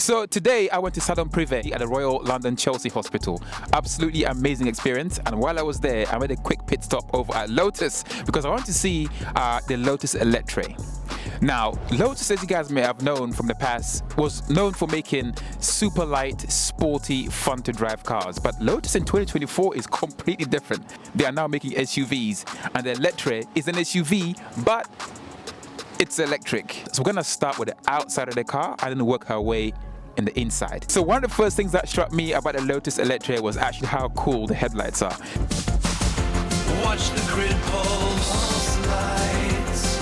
So today I went to Salon Privé at the Royal London Chelsea Hospital. Absolutely amazing experience, and while I was there I made a quick pit stop over at Lotus because I wanted to see the Lotus Eletre. Now, Lotus, as you guys may have known from the past, was known for making super light, sporty, fun to drive cars. But Lotus in 2024 is completely different. They are now making SUVs, and the Eletre is an SUV, but it's electric. So we're gonna start with the outside of the car and then work our way in the inside. So one of the first things that struck me about the Lotus Eletre was actually how cool the headlights are. Watch the grid pulse lights.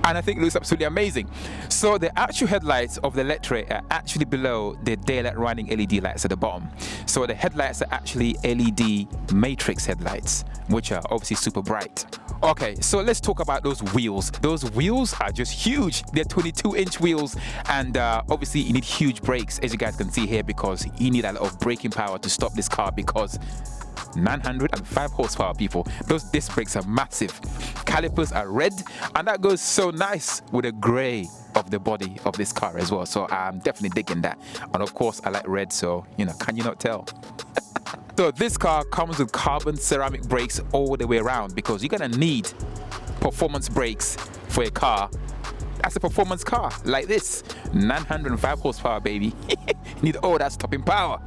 And I think it looks absolutely amazing. So the actual headlights of the Eletre are actually below the daylight running LED lights at the bottom. So the headlights are actually LED matrix headlights, which are obviously super bright. Okay, so let's talk about those wheels. Those wheels are just huge. They're 22-inch wheels, and obviously you need huge brakes, as you guys can see here, because you need a lot of braking power to stop this car because 905 horsepower, people. Those disc brakes are massive. Calipers are red, and that goes so nice with the grey of the body of this car as well. So I'm definitely digging that. And of course, I like red, so you know, can you not tell? So this car comes with carbon ceramic brakes all the way around because you're gonna need performance brakes for a car. That's a performance car like this. 905 horsepower, baby. You need all that stopping power.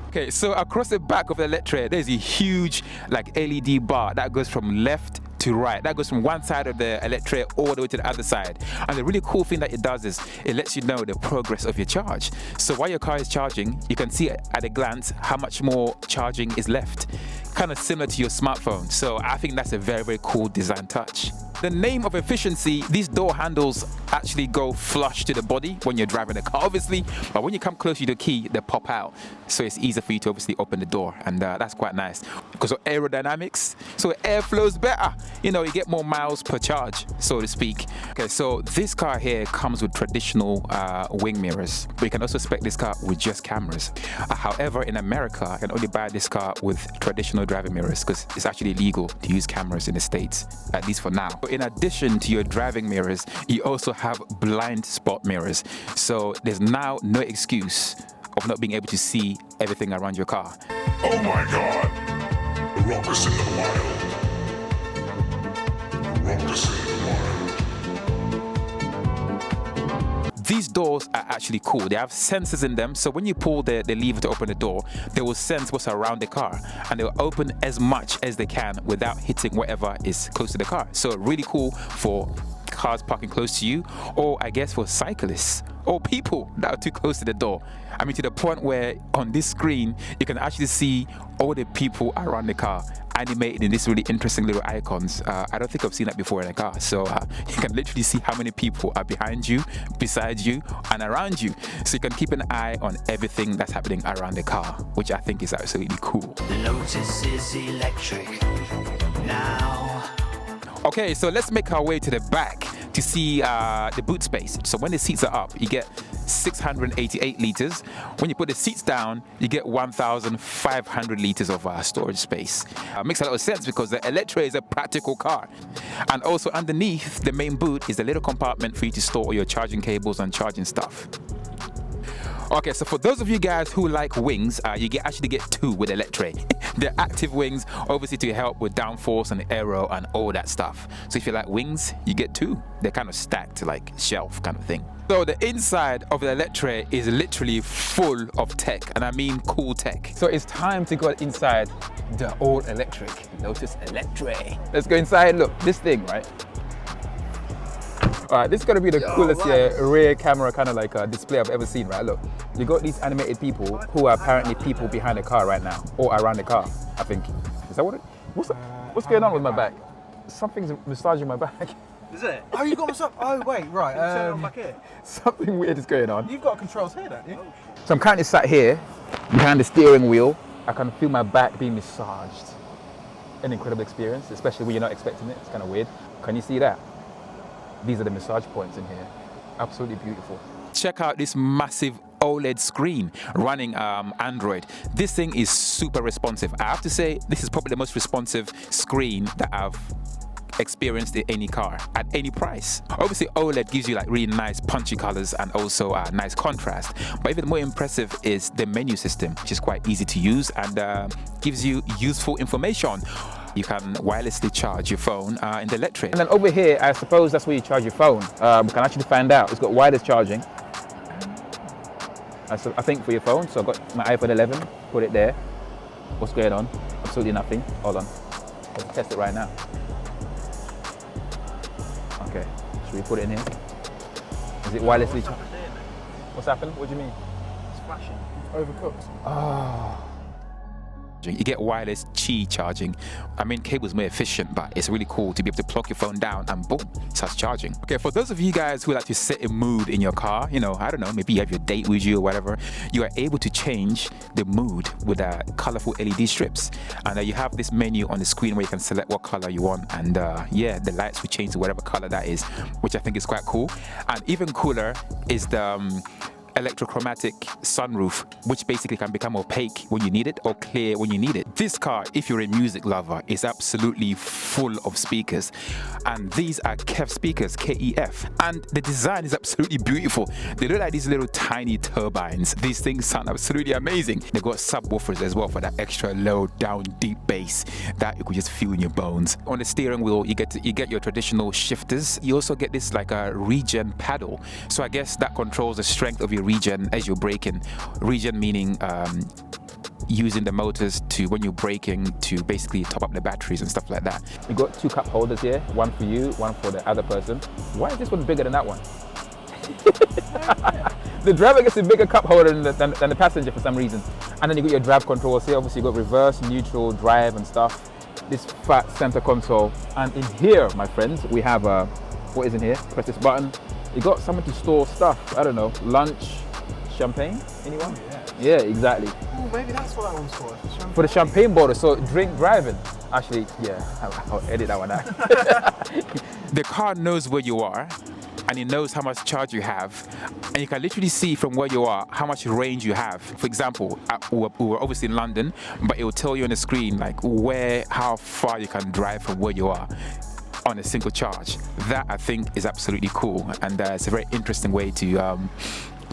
Okay, so across the back of the Eletre, there's a huge like LED bar that goes from left to right. That goes from one side of the Eletre all the way to the other side. And the really cool thing that it does is it lets you know the progress of your charge. So while your car is charging, you can see at a glance how much more charging is left. Kind of similar to your smartphone. So I think that's a very, very cool design touch. The name of efficiency, these door handles actually go flush to the body when you're driving the car, obviously, but when you come close to the key, they pop out. So it's easier for you to obviously open the door, and that's quite nice. Because of aerodynamics, so air flows better. You know, you get more miles per charge, so to speak. Okay, so this car here comes with traditional wing mirrors, but you can also spec this car with just cameras. However, in America, I can only buy this car with traditional driving mirrors because it's actually illegal to use cameras in the States, at least for now. In addition to your driving mirrors, you also have blind spot mirrors. So there's now no excuse of not being able to see everything around your car. Oh my God! The rock is in the wild. The rock is in the wild. These doors are actually cool. They have sensors in them, so when you pull the lever to open the door, they will sense what's around the car, and they will open as much as they can without hitting whatever is close to the car. So really cool for cars parking close to you, or I guess for cyclists or people that are too close to the door. I mean, to the point where on this screen you can actually see all the people around the car animated in these really interesting little icons. I don't think I've seen that before in a car. So you can literally see how many people are behind you, beside you, and around you. So you can keep an eye on everything that's happening around the car, which I think is absolutely cool. Lotus is electric now. Okay, so let's make our way to the back to see the boot space. So when the seats are up, you get 688 liters. When you put the seats down, you get 1,500 liters of storage space. Makes a lot of sense because the Eletre is a practical car. And also underneath the main boot is a little compartment for you to store all your charging cables and charging stuff. Okay, so for those of you guys who like wings, you actually get two with Eletre. They're active wings, obviously to help with downforce and aero and all that stuff. So if you like wings, you get two. They're kind of stacked like shelf kind of thing. So the inside of the Eletre is literally full of tech, and I mean cool tech. So it's time to go inside the old electric Lotus Eletre. Let's go inside. Look, this thing, right? Alright, this is gonna be the coolest rear camera kind of like display I've ever seen, right? Look, you got these animated people who are apparently people behind the car right now, or around the car, I think. Is that what it? What's going on with my back? Something's massaging my back. Is it? Oh, you got myself. Oh, wait, right. Turn on back here. Something weird is going on. You've got controls here, don't you? So I'm currently sat here behind the steering wheel. I can feel my back being massaged. An incredible experience, especially when you're not expecting it. It's kind of weird. Can you see that? These are the massage points in here. Absolutely beautiful. Check out this massive OLED screen running Android. This thing is super responsive. I have to say, this is probably the most responsive screen that I've experienced in any car at any price. Obviously, OLED gives you like really nice punchy colors and also nice contrast. But even more impressive is the menu system, which is quite easy to use and gives you useful information. You can wirelessly charge your phone in the Eletre. And then over here, I suppose that's where you charge your phone. We can actually find out. It's got wireless charging. I think for your phone. So I've got my iPhone 11, put it there. What's going on? Absolutely nothing. Hold on. Let's test it right now. Okay. Should we put it in here? Is it wirelessly charged? What's happened? What do you mean? It's flashing. Overcooked. Oh. You get wireless Qi charging. I mean, cable's more efficient, but it's really cool to be able to plug your phone down and boom, it starts charging. Okay, for those of you guys who like to set a mood in your car, you know, I don't know, maybe you have your date with you or whatever, you are able to change the mood with colorful LED strips. And you have this menu on the screen where you can select what color you want. And yeah, the lights will change to whatever color that is, which I think is quite cool. And even cooler is the electrochromatic sunroof, which basically can become opaque when you need it or clear when you need it. This car, if you're a music lover, is absolutely full of speakers, and these are KEF speakers, KEF, and the design is absolutely beautiful. They look like these little tiny turbines. These things sound absolutely amazing. They've got subwoofers as well for that extra low down deep bass that you could just feel in your bones. On the steering wheel, you get your traditional shifters. You also get this like a regen paddle, so I guess that controls the strength of your regen as you're braking. Regen meaning using the motors to, when you're braking, to basically top up the batteries and stuff like that. You got two cup holders here, one for you, one for the other person. Why is this one bigger than that one? The driver gets a bigger cup holder than the passenger for some reason. And then you got your drive controls here. Obviously you got reverse, neutral, drive and stuff. This fat center console. And in here, my friends, we have what is in here? Press this button. You got somewhere to store stuff. I don't know, lunch, champagne, anyone? Yeah, exactly. Oh, maybe that's what that one's for. For the champagne bottle, so drink driving. Actually, yeah, I'll edit that one out. The car knows where you are, and it knows how much charge you have, and you can literally see from where you are how much range you have. For example, we were obviously in London, but it will tell you on the screen like how far you can drive from where you are on a single charge. That I think is absolutely cool, and it's a very interesting way to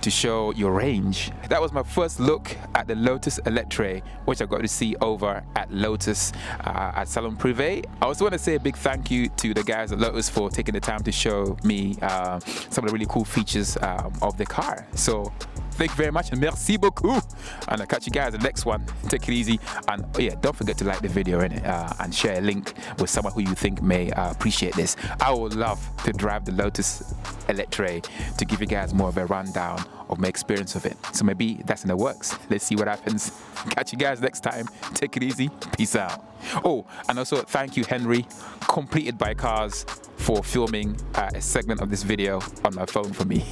show your range. That was my first look at the Lotus Eletre, which I got to see over at Lotus at Salon Privé. I also want to say a big thank you to the guys at Lotus for taking the time to show me some of the really cool features of the car. So thank you very much and merci beaucoup. And I'll catch you guys in the next one. Take it easy. And yeah, don't forget to like the video and share a link with someone who you think may appreciate this. I would love to drive the Lotus Eletre to give you guys more of a rundown of my experience of it. So maybe that's in the works. Let's see what happens. Catch you guys next time. Take it easy. Peace out. Oh, and also thank you, Henry, Completed by Cars, for filming a segment of this video on my phone for me.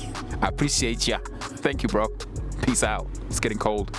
I appreciate ya. Thank you, bro. Peace out. It's getting cold.